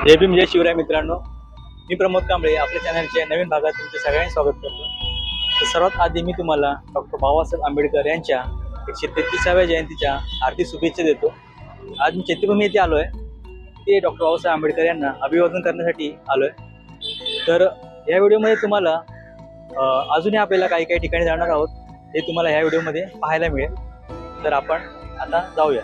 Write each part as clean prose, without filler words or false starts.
जय भीम जय शिवराय मित्रांनो, मी प्रमोद कांबळे आपल्या चॅनलच्या नवीन भागात तुमचे सगळ्यांचे स्वागत करतो। तर सर्वात आधी मी तुम्हाला डॉक्टर बाबासाहेब आंबेडकर यांच्या 133व्या जयंतीच्या हार्दिक शुभेच्छा देतो। आज मी चैत्यभूमी येथे आलो आहे, ते डॉक्टर बाबासाहेब आंबेडकर यांना अभिवादन करण्यासाठी आलो आहे। तर या व्हिडिओमध्ये तुम्हाला अजूनही आपल्याला काही काही ठिकाणी जाणार आहोत, हे तुम्हाला ह्या व्हिडिओमध्ये पाहायला मिळेल। तर आपण आता जाऊया।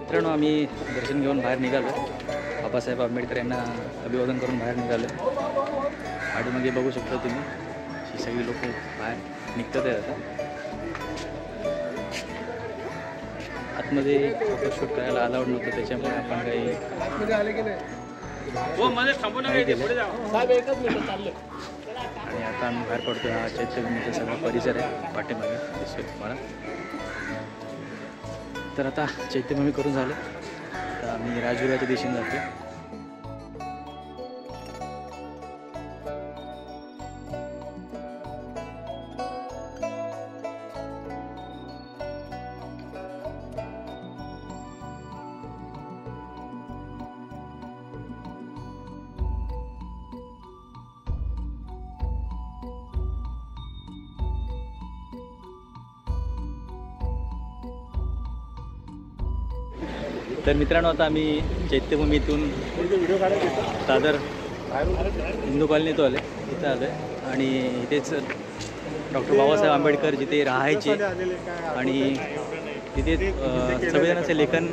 मित्रांनो, आम्ही दर्शन घेऊन बाहेर निघालो। बाबासाहेब आंबेडकर यांना अभिवादन करून बाहेर निघालो। पाठीमागे बघू शकता तुम्ही, ही सगळी लोक बाहेर निघतात आहेत। आता आतमध्ये फोटोशूट करायला अलाउड नव्हतं, त्याच्यामुळे आपण काही आणि आता आम्ही बाहेर पडतो। हा चैत्यभूमीचा सगळा परिसर आहे, पाठीमागे दिसतोय तुम्हाला। तर आता चैत्यभूमी करून झालं, तर आम्ही राजगुरूच्या दिशेने जातो। तर मित्रांनो, आता आम्ही चैत्यभूमीतून दादर हिंदू कॉलनीत आलो आहे, इथं आलो आहे। आणि इथेच डॉक्टर बाबासाहेब आंबेडकर जिथे राहायचे आणि तिथे संविधानाचे लेखन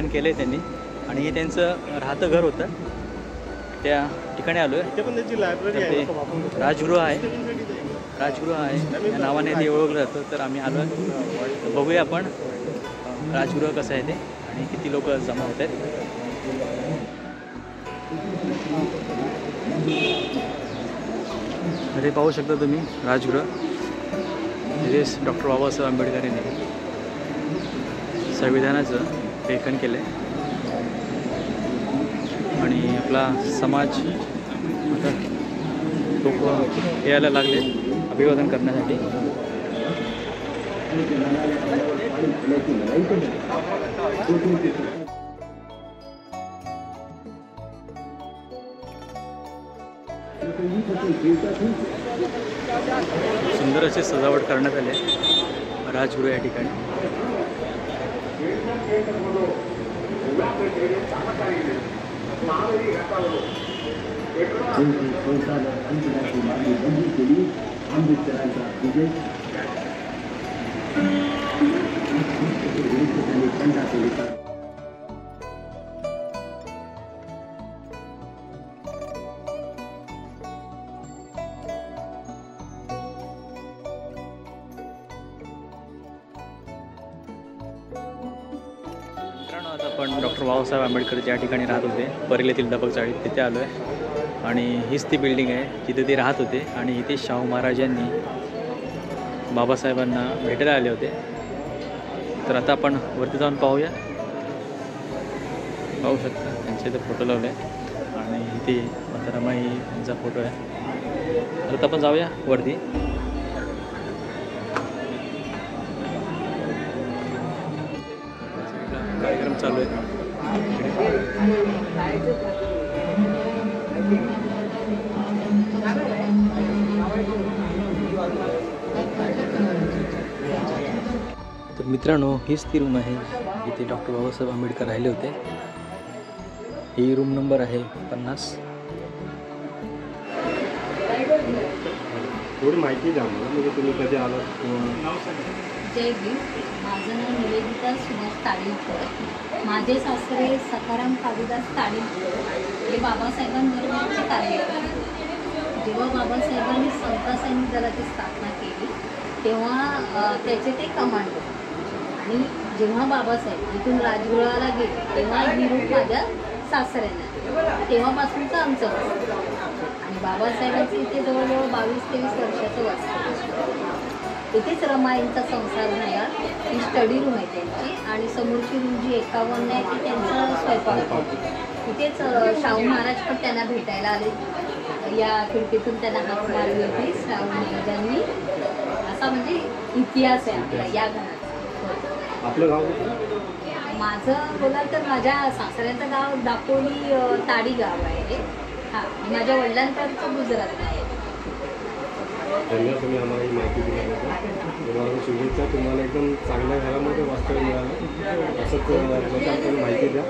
केलं आहे त्यांनी, आणि हे त्यांचं राहतं घर होतं, त्या ठिकाणी आलो आहे। ते राजगृह आहे या नावाने ते ओळखलं जातं। तर आम्ही आलो आहे, बघूया आपण राजगृह कसं आहे ते आणि किती लोक जमा होत आहेत। हे पाहू शकता तुम्ही राजगृह, तिथेच डॉक्टर बाबासाहेब आंबेडकर यांनी संविधानाचं लेखन केलं आहे। आणि आपला समाज आता लोक यायला लागले अभिवादन करण्यासाठी। सुंदर अशी सजावट करण्यात आली आहे राजगृह या ठिकाणी। आता आपण डॉक्टर बाबासाहेब आंबेडकर ज्या ठिकाणी राहत होते, बरेलीतील दबक चाळीत, तिथे आलो आहे। आणि हीच ती बिल्डिंग आहे जिथे ते राहत होते, आणि इथे शाहू महाराजांनी बाबासाहेबांना भेटायला आले होते। तर आता आपण वरती जाऊन पाहूया। पाहू शकता त्यांचे इथे फोटो लावले आहे, आणि इथे रमाई यांचा फोटो आहे। तर आता आपण जाऊया वरती। कार्यक्रम चालू आहे। तर मित्रांनो, हीच ती रूम आहे जिथे डॉक्टर बाबासाहेब आंबेडकर राहिले होते। ही रूम नंबर आहे 50. थोडी माहिती द्या मला, म्हणजे तुम्ही कधी आलात किंवा. जय भीम. माझं नाव निवेदिता सुभाष ताडीलकर. माझे सासरे सखाराम कालिदास ताडीलकर हे बाबासाहेबांबरोबरचे कार्यकर्ते. जेव्हा बाबासाहेबांनी समता सैनिक दलाची स्थापना केली तेव्हा त्याचे ते कमांडर. आणि जेव्हा बाबासाहेब इथून राजगुरुला गेले तेव्हा ही रूप माझ्या सासऱ्यांना, तेव्हापासूनचं आमचं वास्तव. आणि बाबासाहेबांचं इथे जवळजवळ 22-23 वर्षाचं वास्तव. इथेच रमाईंचा संसार झाला. ही स्टडी रूम आहे त्यांची, आणि समोरची रूम जी 51 आहे ती त्यांचा स्वयंपाक. तिथेच शाहू महाराज पण त्यांना भेटायला आले. या खिडकीतून त्यांना हाक मारली होती शाहू महाराजांनी. असा म्हणजे इतिहास आहे आपला या घराचा. आपलं गाव माझं बोलाल तर माझ्या सासऱ्याचं गाव दापोली ताडी गाव आहे. हां, माझ्या वडिलांकडचं गुजरात आहे. धन्यवाद, तुम्ही आम्हाला ही माहिती दिल्याबद्दल. तुम्हाला शुभेच्छा. तुम्हाला एकदम चांगल्या घरामध्ये वास्तव्य मिळालं असंच आपल्याला माहिती द्या.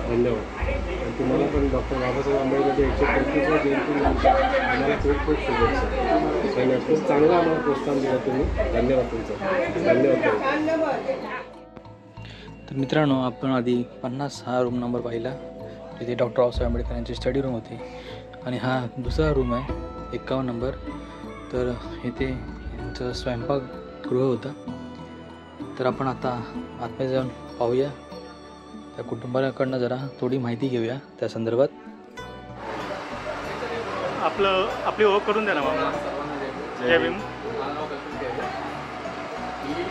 धन्यवाद. आणि तुम्हाला पण डॉक्टर बाबासाहेब आंबेडकरच्या 133व्या जयंतीनिमित्त आम्हाला खूप खूप शुभेच्छा. आणि खूप चांगलं आम्हाला प्रोत्साहन दिलं तुम्ही. धन्यवाद तुमचं. धन्यवाद. तर मित्रांनो, आपण आधी 50 हा रूम नंबर पाहिला, जिथे डॉक्टर बाबासाहेब आंबेडकर यांची स्टडी रूम होती. आणि हा दुसरा रूम आहे 51 नंबर. तर इथे यांचं स्वयंपाकगृह होतं. तर आपण आता आतमध्ये जाऊन पाहूया, त्या कुटुंबाकडनं जरा थोडी माहिती घेऊया त्या संदर्भात. आपली ओळख करून द्या ना मला. जय भीम. ही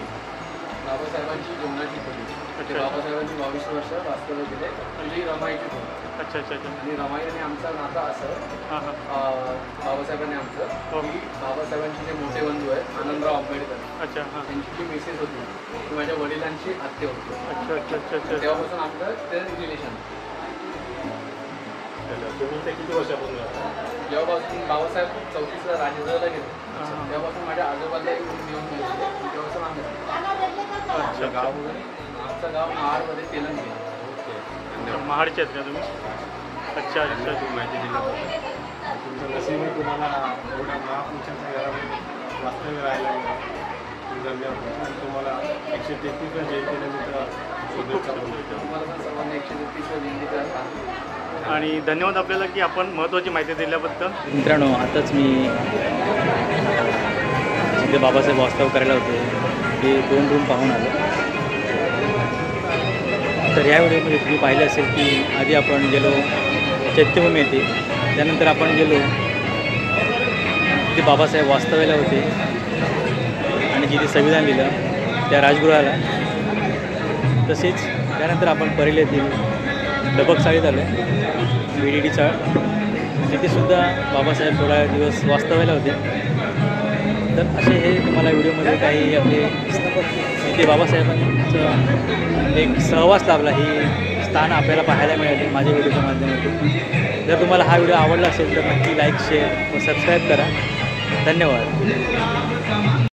बाबासाहेबांची जीवनाची खोली. बाबासाहेबांनी 22 वर्ष वास्तव्य केले. ही रमाईची खोली. अच्छा अच्छा अच्छा. आणि रमाई आणि आमचा नाता असं बाबासाहेबांनी आमचं की बाबासाहेबांचे जे मोठे बंधू आहेत आनंदराव आंबेडकर. अच्छा. हां. त्यांची जी मिसेस होती ती माझ्या वडिलांची आत्या होती. अच्छा अच्छा अच्छा अच्छा. तेव्हापासून आमचं ते रिलेशन. तुम्ही ते किती वर्षापासून राहता? जेव्हापासून बाबासाहेब 34ला राजगुरुला गेले तेव्हापासून माझ्या आजोबाला घेऊन गेले. तेव्हापासून आम्ही अच्छा. गाव वगैरे? आमचं गाव महाडमध्ये तेलंगी. महाडचे आहेत का तुम्ही? अच्छा अच्छा. तुम्ही माहिती दिल्याबद्दल. तुमचं नशीब आहे, तुम्हाला एवढ्या महापुरुषांच्या घरामध्ये वास्तव्य राहायला मिळालं. धन्यवाद. तुम्हाला 133व्या जयंतीनिमित्त शुभेच्छा. तुम्हाला पण सर्वांना 133व्या जयंतीच्या. आणि धन्यवाद आपल्याला की आपण महत्त्वाची माहिती दिल्याबद्दल. मित्रांनो, आताच मी जिथे बाबासाहेब वास्तव करायला होते ते 2 रूम पाहून आलो. तर या व्हिडिओमध्ये तुम्ही पाहिलं असेल की आधी आपण गेलो चैत्यभूमी येथे, त्यानंतर आपण गेलो तिथे बाबासाहेब वास्तव्याला होते आणि जिथे संविधान लिहिलं त्या राजगृहाला. तसेच त्यानंतर आपण परेल येथील डबक चाळीत आलो, BDD चाळ. तिथेसुद्धा बाबासाहेब थोडा दिवस वास्तव्याला होते. तर असे हे तुम्हाला व्हिडिओमध्ये काही आपले इथे बाबासाहेबांचं एक सहवास लाभला ही स्थान आपल्याला पाहायला मिळाले माझ्या व्हिडिओच्या माध्यमातून. जर तुम्हाला हा व्हिडिओ आवडला असेल तर नक्की लाईक, शेअर व सबस्क्राईब करा. धन्यवाद.